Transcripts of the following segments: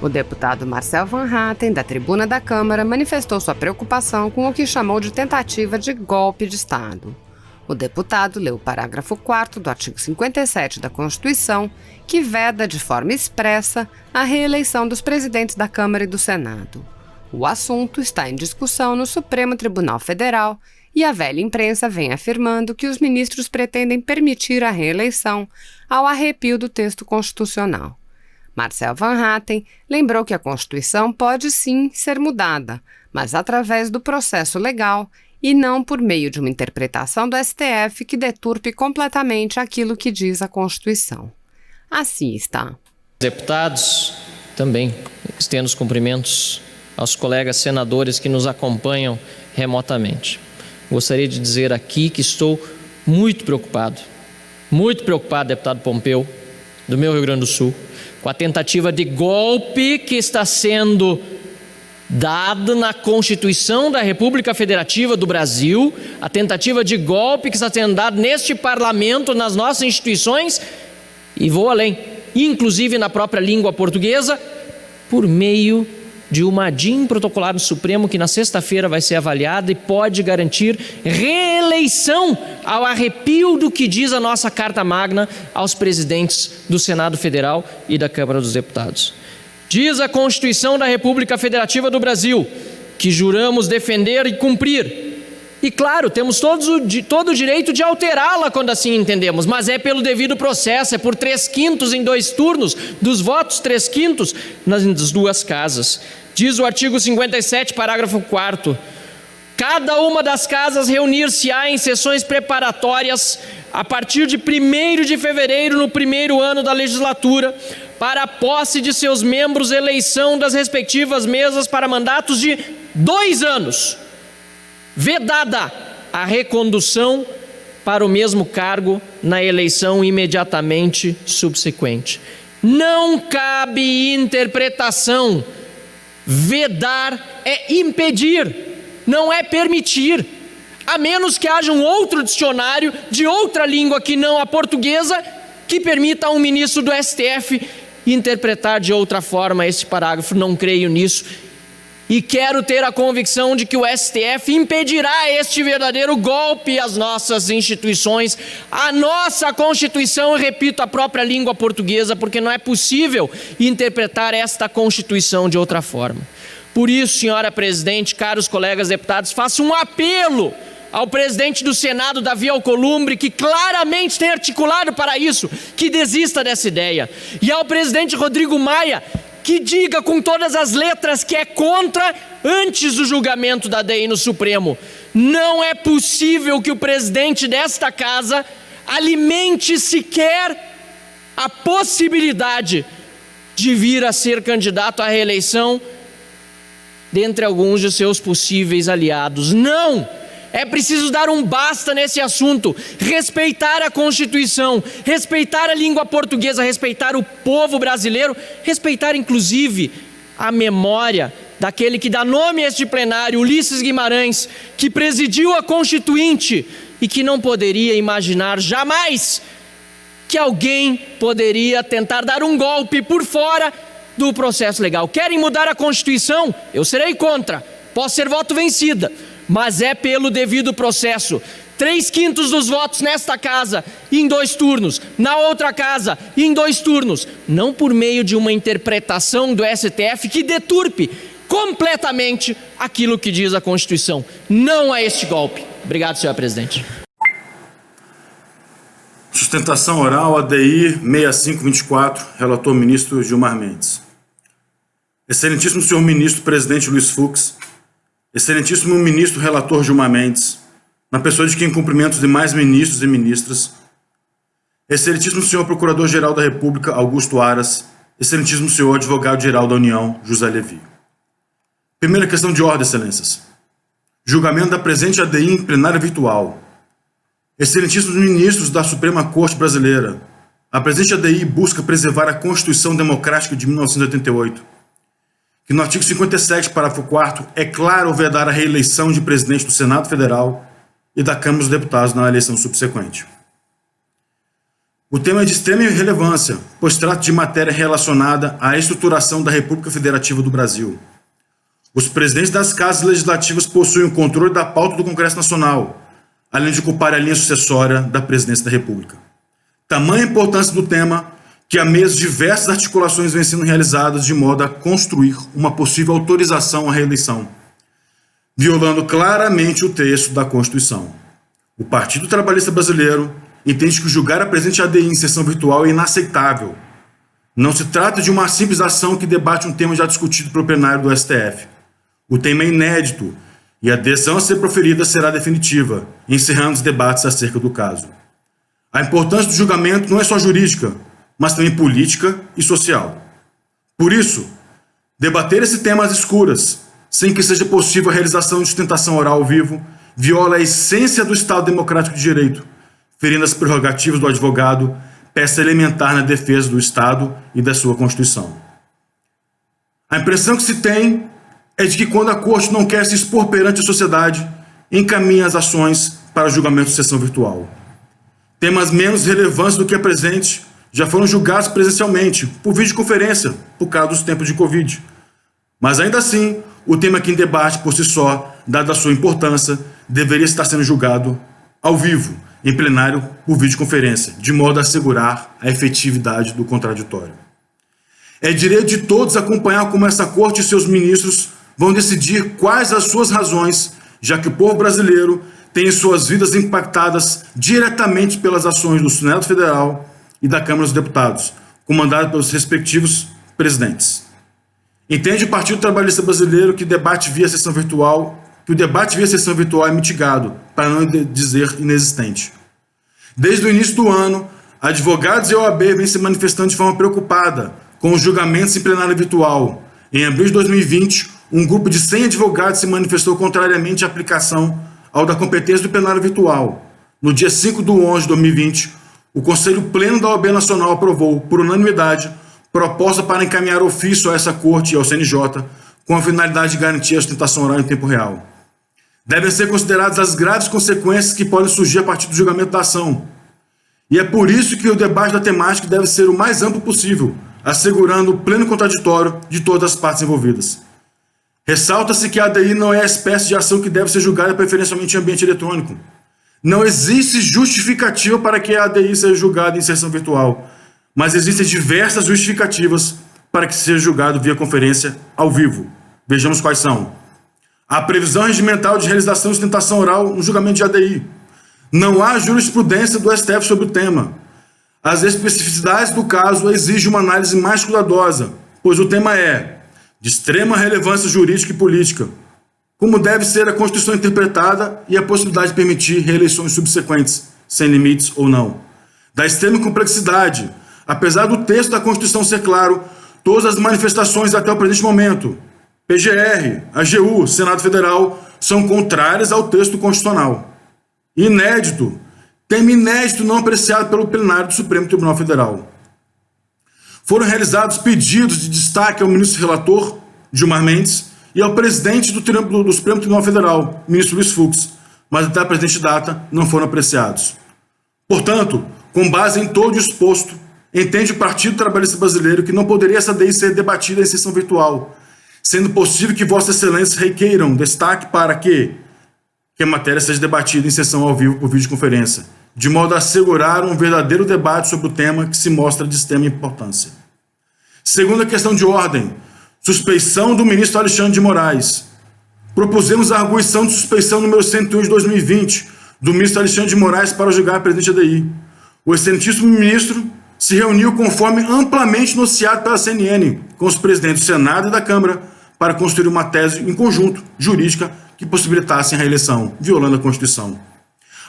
O deputado Marcel Van Hatten, da tribuna da Câmara, manifestou sua preocupação com o que chamou de tentativa de golpe de Estado. O deputado leu o parágrafo 4º do artigo 57 da Constituição, que veda de forma expressa a reeleição dos presidentes da Câmara e do Senado. O assunto está em discussão no Supremo Tribunal Federal e a velha imprensa vem afirmando que os ministros pretendem permitir a reeleição ao arrepio do texto constitucional. Marcel Van Hatten lembrou que a Constituição pode sim ser mudada, mas através do processo legal e não por meio de uma interpretação do STF que deturpe completamente aquilo que diz a Constituição. Assim está. Deputados, também estendo os cumprimentos aos colegas senadores que nos acompanham remotamente. Gostaria de dizer aqui que estou muito preocupado, deputado Pompeu, do meu Rio Grande do Sul, com a tentativa de golpe que está sendo dado na Constituição da República Federativa do Brasil, a tentativa de golpe que está sendo dado neste parlamento, nas nossas instituições, e vou além, inclusive na própria língua portuguesa, por meio de uma DIN protocolar no Supremo que na sexta-feira vai ser avaliada e pode garantir reeleição ao arrepio do que diz a nossa Carta Magna aos presidentes do Senado Federal e da Câmara dos Deputados. Diz a Constituição da República Federativa do Brasil que juramos defender e cumprir. E claro, temos todo o direito de alterá-la quando assim entendemos, mas é pelo devido processo, é por 3/5 em 2 turnos, dos votos 3/5 nas duas casas. Diz o artigo 57, parágrafo 4º, cada uma das casas reunir-se-á em sessões preparatórias a partir de 1º de fevereiro no primeiro ano da legislatura, para a posse de seus membros, eleição das respectivas mesas para mandatos de 2 anos. Vedada a recondução para o mesmo cargo na eleição imediatamente subsequente. Não cabe interpretação. Vedar é impedir, não é permitir, a menos que haja um outro dicionário de outra língua que não a portuguesa que permita a um ministro do STF interpretar de outra forma esse parágrafo. Não creio nisso. E quero ter a convicção de que o STF impedirá este verdadeiro golpe às nossas instituições, à nossa Constituição, e repito, a própria língua portuguesa, porque não é possível interpretar esta Constituição de outra forma. Por isso, senhora presidente, caros colegas deputados, faço um apelo ao presidente do Senado, Davi Alcolumbre, que claramente tem articulado para isso, que desista dessa ideia. E ao presidente Rodrigo Maia, que diga com todas as letras que é contra antes do julgamento da DI no Supremo. Não é possível que o presidente desta casa alimente sequer a possibilidade de vir a ser candidato à reeleição dentre alguns de seus possíveis aliados. Não! É preciso dar um basta nesse assunto, respeitar a Constituição, respeitar a língua portuguesa, respeitar o povo brasileiro, respeitar inclusive a memória daquele que dá nome a este plenário, Ulisses Guimarães, que presidiu a Constituinte e que não poderia imaginar jamais que alguém poderia tentar dar um golpe por fora do processo legal. Querem mudar a Constituição? Eu serei contra, posso ser voto vencida, mas é pelo devido processo. 3/5 dos votos nesta casa em 2 turnos, na outra casa em 2 turnos, não por meio de uma interpretação do STF que deturpe completamente aquilo que diz a Constituição. Não é este golpe. Obrigado, senhor presidente. Sustentação oral, ADI 6524, relator ministro Gilmar Mendes. Excelentíssimo senhor ministro presidente Luiz Fux, excelentíssimo ministro relator Gilmar Mendes, na pessoa de quem cumprimento os demais ministros e ministras, excelentíssimo senhor procurador-geral da República Augusto Aras, excelentíssimo senhor advogado-geral da União José Levi. Primeira questão de ordem, excelências. Julgamento da presente ADI em plenária virtual. Excelentíssimos ministros da Suprema Corte Brasileira, a presente ADI busca preservar a Constituição Democrática de 1988, que no artigo 57, parágrafo 4º, é claro ao vedar a reeleição de presidente do Senado Federal e da Câmara dos Deputados na eleição subsequente. O tema é de extrema relevância, pois trata de matéria relacionada à estruturação da República Federativa do Brasil. Os presidentes das casas legislativas possuem o controle da pauta do Congresso Nacional, além de ocupar a linha sucessória da presidência da República. Tamanha a importância do tema que há meses diversas articulações vêm sendo realizadas de modo a construir uma possível autorização à reeleição, violando claramente o texto da Constituição. O Partido Trabalhista Brasileiro entende que julgar a presente ADI em sessão virtual é inaceitável. Não se trata de uma simples ação que debate um tema já discutido pelo plenário do STF. O tema é inédito e a decisão a ser proferida será definitiva, encerrando os debates acerca do caso. A importância do julgamento não é só jurídica, mas também política e social. Por isso, debater esse tema às escuras, sem que seja possível a realização de sustentação oral ao vivo, viola a essência do Estado Democrático de Direito, ferindo as prerrogativas do advogado, peça elementar na defesa do Estado e da sua Constituição. A impressão que se tem é de que quando a Corte não quer se expor perante a sociedade, encaminha as ações para julgamento de sessão virtual. Temas menos relevantes do que a presente já foram julgados presencialmente, por videoconferência, por causa dos tempos de Covid. Mas ainda assim, o tema aqui em debate por si só, dada a sua importância, deveria estar sendo julgado ao vivo, em plenário por videoconferência, de modo a assegurar a efetividade do contraditório. É direito de todos acompanhar como essa Corte e seus ministros vão decidir quais as suas razões, já que o povo brasileiro tem suas vidas impactadas diretamente pelas ações do Senado Federal e da Câmara dos Deputados, comandado pelos respectivos presidentes. Entende o Partido Trabalhista Brasileiro que o debate via sessão virtual é mitigado, para não dizer inexistente. Desde o início do ano, advogados e OAB vêm se manifestando de forma preocupada com os julgamentos em plenário virtual. Em abril de 2020, um grupo de 100 advogados se manifestou contrariamente à aplicação ao da competência do plenário virtual. No dia 5/11 de 2020, o Conselho Pleno da OAB Nacional aprovou, por unanimidade, proposta para encaminhar ofício a essa Corte e ao CNJ, com a finalidade de garantir a sustentação oral em tempo real. Devem ser consideradas as graves consequências que podem surgir a partir do julgamento da ação. E é por isso que o debate da temática deve ser o mais amplo possível, assegurando o pleno contraditório de todas as partes envolvidas. Ressalta-se que a ADI não é a espécie de ação que deve ser julgada preferencialmente em ambiente eletrônico. Não existe justificativa para que a ADI seja julgada em sessão virtual, mas existem diversas justificativas para que seja julgado via conferência ao vivo. Vejamos quais são. A previsão regimental de realização de sustentação oral no julgamento de ADI. Não há jurisprudência do STF sobre o tema. As especificidades do caso exigem uma análise mais cuidadosa, pois o tema é de extrema relevância jurídica e política, como deve ser a Constituição interpretada e a possibilidade de permitir reeleições subsequentes, sem limites ou não. Da extrema complexidade, apesar do texto da Constituição ser claro, todas as manifestações até o presente momento, PGR, AGU, Senado Federal, são contrárias ao texto constitucional. Inédito, tema inédito não apreciado pelo plenário do Supremo Tribunal Federal. Foram realizados pedidos de destaque ao ministro relator, Gilmar Mendes, e ao presidente do Supremo Tribunal Federal, ministro Luiz Fux, mas até a presente data não foram apreciados. Portanto, com base em todo o exposto, entende o Partido Trabalhista Brasileiro que não poderia essa lei ser debatida em sessão virtual, sendo possível que Vossas Excelências requeiram destaque para que a matéria seja debatida em sessão ao vivo por videoconferência, de modo a assegurar um verdadeiro debate sobre o tema que se mostra de extrema importância. Segunda questão de ordem, suspeição do ministro Alexandre de Moraes. Propusemos a arguição de suspeição número 101 de 2020 do ministro Alexandre de Moraes para julgar a presidente ADI. O excelentíssimo ministro se reuniu conforme amplamente noticiado pela CNN com os presidentes do Senado e da Câmara para construir uma tese em conjunto, jurídica, que possibilitasse a reeleição, violando a Constituição.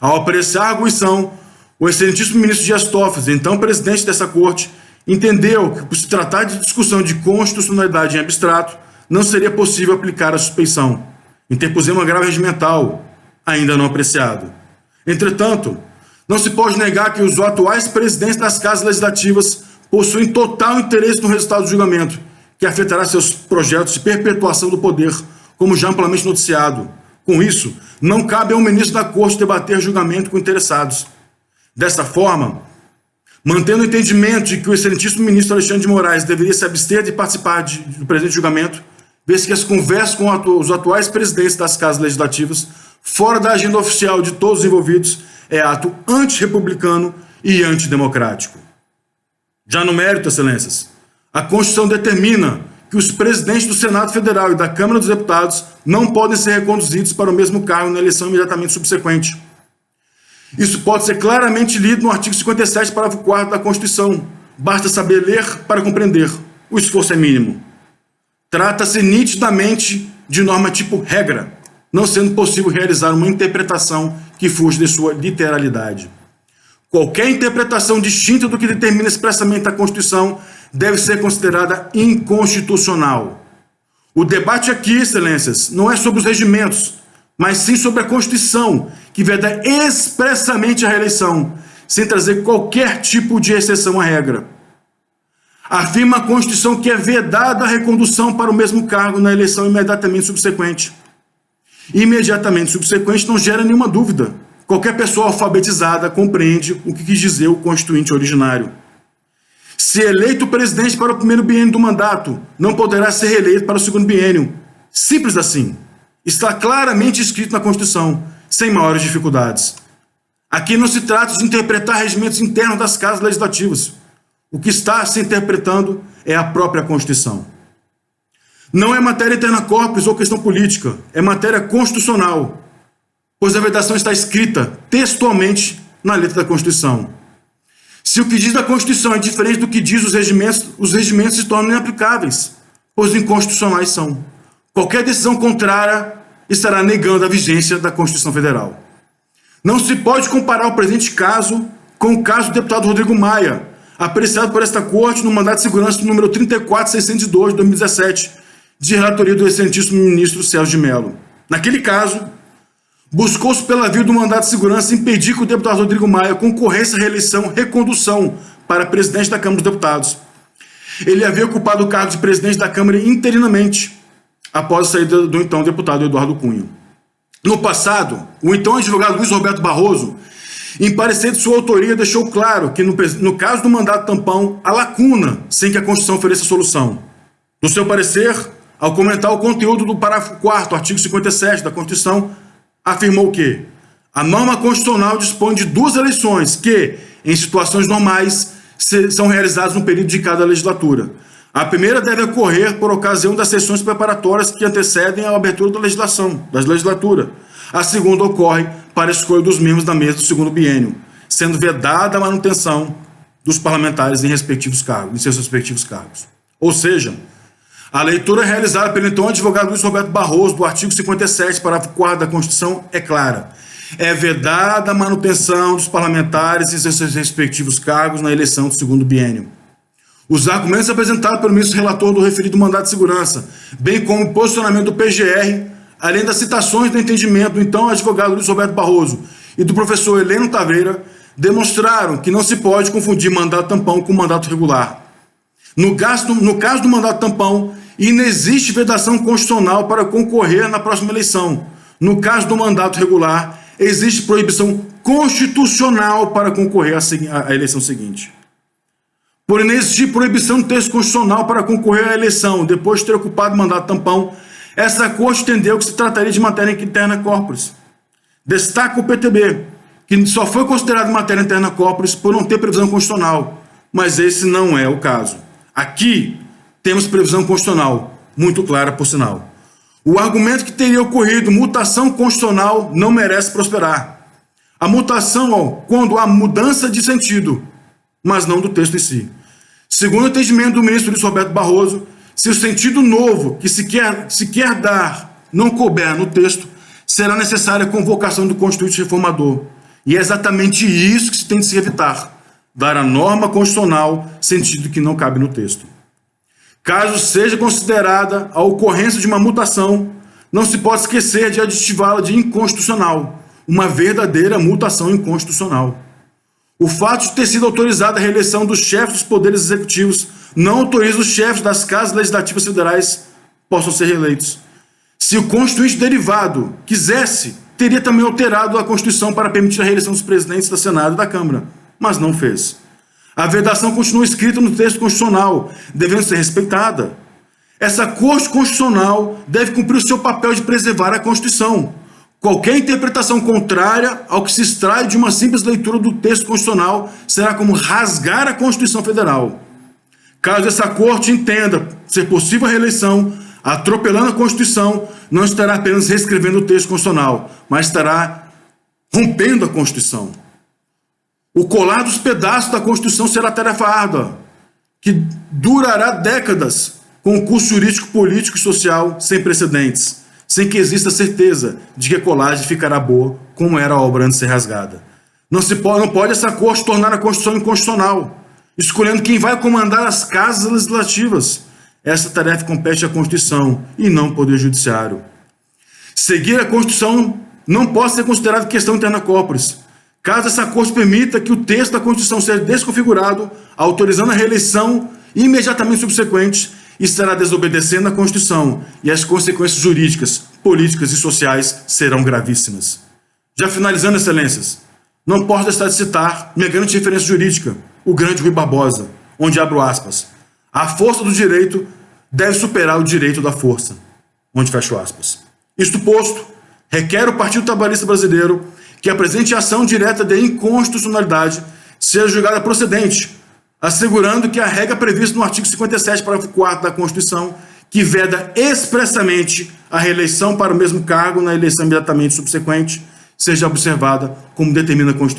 Ao apreciar a arguição, o excelentíssimo ministro Dias Toffoli, então presidente dessa Corte, entendeu que, por se tratar de discussão de constitucionalidade em abstrato, não seria possível aplicar a suspeição. Interpusemos um agravo regimental, ainda não apreciado. Entretanto, não se pode negar que os atuais presidentes das casas legislativas possuem total interesse no resultado do julgamento, que afetará seus projetos de perpetuação do poder, como já amplamente noticiado. Com isso, não cabe ao ministro da Corte debater julgamento com interessados. Desta forma, Mantendo o entendimento de que o excelentíssimo ministro Alexandre de Moraes deveria se abster de participar do presente julgamento, vê-se que as conversas com os atuais presidentes das casas legislativas, fora da agenda oficial de todos os envolvidos, é ato antirrepublicano e antidemocrático. Já no mérito, excelências, a Constituição determina que os presidentes do Senado Federal e da Câmara dos Deputados não podem ser reconduzidos para o mesmo cargo na eleição imediatamente subsequente. Isso pode ser claramente lido no artigo 57, parágrafo 4º da Constituição. Basta saber ler para compreender. O esforço é mínimo. Trata-se nitidamente de norma tipo regra, não sendo possível realizar uma interpretação que fuja de sua literalidade. Qualquer interpretação distinta do que determina expressamente a Constituição deve ser considerada inconstitucional. O debate aqui, excelências, não é sobre os regimentos, mas sim sobre a Constituição, que veda expressamente a reeleição, sem trazer qualquer tipo de exceção à regra. Afirma a Constituição que é vedada a recondução para o mesmo cargo na eleição imediatamente subsequente. Imediatamente subsequente não gera nenhuma dúvida. Qualquer pessoa alfabetizada compreende o que quis dizer o constituinte originário. Se eleito presidente para o primeiro biênio do mandato, não poderá ser reeleito para o segundo biênio. Simples assim. Está claramente escrito na Constituição, sem maiores dificuldades. Aqui não se trata de interpretar regimentos internos das casas legislativas. O que está se interpretando é a própria Constituição. Não é matéria eterna corporis ou questão política, é matéria constitucional, pois a vedação está escrita textualmente na letra da Constituição. Se o que diz da Constituição é diferente do que diz os regimentos se tornam inaplicáveis, pois inconstitucionais são. Qualquer decisão contrária estará negando a vigência da Constituição Federal. Não se pode comparar o presente caso com o caso do deputado Rodrigo Maia, apreciado por esta Corte no mandato de segurança número 34602 de 2017, de relatoria do excelentíssimo ministro Sérgio de Mello. Naquele caso, buscou-se pela via do mandato de segurança impedir que o deputado Rodrigo Maia concorresse à reeleição, recondução para presidente da Câmara dos Deputados. Ele havia ocupado o cargo de presidente da Câmara interinamente, após a saída do então deputado Eduardo Cunha. No passado, o então advogado Luiz Roberto Barroso, em parecer de sua autoria, deixou claro que no caso do mandato tampão, há lacuna sem que a Constituição ofereça solução. No seu parecer, ao comentar o conteúdo do parágrafo 4º, artigo 57 da Constituição, afirmou que a norma constitucional dispõe de 2 eleições que, em situações normais, são realizadas no período de cada legislatura. A primeira deve ocorrer por ocasião das sessões preparatórias que antecedem a abertura da legislatura. A segunda ocorre para a escolha dos membros da mesa do segundo biênio, sendo vedada a manutenção dos parlamentares em seus respectivos cargos. Ou seja, a leitura realizada pelo então advogado Luiz Roberto Barroso do artigo 57, parágrafo 4º da Constituição é clara. É vedada a manutenção dos parlamentares em seus respectivos cargos na eleição do segundo biênio. Os argumentos apresentados pelo ministro relator do referido mandato de segurança, bem como o posicionamento do PGR, além das citações do entendimento do então advogado Luiz Roberto Barroso e do professor Heleno Taveira, demonstraram que não se pode confundir mandato tampão com mandato regular. No caso do mandato tampão, inexiste vedação constitucional para concorrer na próxima eleição. No caso do mandato regular, existe proibição constitucional para concorrer à eleição seguinte. Por inexistir proibição do texto constitucional para concorrer à eleição, depois de ter ocupado o mandato tampão, essa Corte entendeu que se trataria de matéria interna corporis. Destaca o PTB, que só foi considerado matéria interna corporis por não ter previsão constitucional, mas esse não é o caso. Aqui temos previsão constitucional, muito clara por sinal. O argumento que teria ocorrido mutação constitucional não merece prosperar. A mutação, quando há mudança de sentido, mas não do texto em si. Segundo o entendimento do ministro Luiz Roberto Barroso, se o sentido novo que se quer dar não couber no texto, será necessária a convocação do Constituinte Reformador. E é exatamente isso que se tem de se evitar, dar à norma constitucional sentido que não cabe no texto. Caso seja considerada a ocorrência de uma mutação, não se pode esquecer de aditivá-la de inconstitucional, uma verdadeira mutação inconstitucional. O fato de ter sido autorizada a reeleição dos chefes dos poderes executivos não autoriza os chefes das casas legislativas federais possam ser reeleitos. Se o constituinte derivado quisesse, teria também alterado a Constituição para permitir a reeleição dos presidentes da Senado e da Câmara, mas não fez. A vedação continua escrita no texto constitucional, devendo ser respeitada. Essa Corte Constitucional deve cumprir o seu papel de preservar a Constituição. Qualquer interpretação contrária ao que se extrai de uma simples leitura do texto constitucional será como rasgar a Constituição Federal. Caso essa Corte entenda ser possível a reeleição, atropelando a Constituição, não estará apenas reescrevendo o texto constitucional, mas estará rompendo a Constituição. O colar dos pedaços da Constituição será tarefa árdua, que durará décadas, com um custo jurídico, político e social sem precedentes, sem que exista certeza de que a colagem ficará boa, como era a obra antes de ser rasgada. Não pode essa Corte tornar a Constituição inconstitucional, escolhendo quem vai comandar as casas legislativas. Essa tarefa compete à Constituição e não ao Poder Judiciário. Seguir a Constituição não pode ser considerado questão interna corporis. Caso essa Corte permita que o texto da Constituição seja desconfigurado, autorizando a reeleição imediatamente subsequente, estará desobedecendo a Constituição e as consequências jurídicas, políticas e sociais serão gravíssimas. Já finalizando, excelências, não posso deixar de citar minha grande referência jurídica, o grande Rui Barbosa, onde abro aspas. A força do direito deve superar o direito da força, onde fecho aspas. Isto posto, requer o Partido Trabalhista Brasileiro que a presente ação direta de inconstitucionalidade seja julgada procedente, assegurando que a regra prevista no artigo 57, parágrafo 4º da Constituição, que veda expressamente a reeleição para o mesmo cargo na eleição imediatamente subsequente, seja observada como determina a Constituição.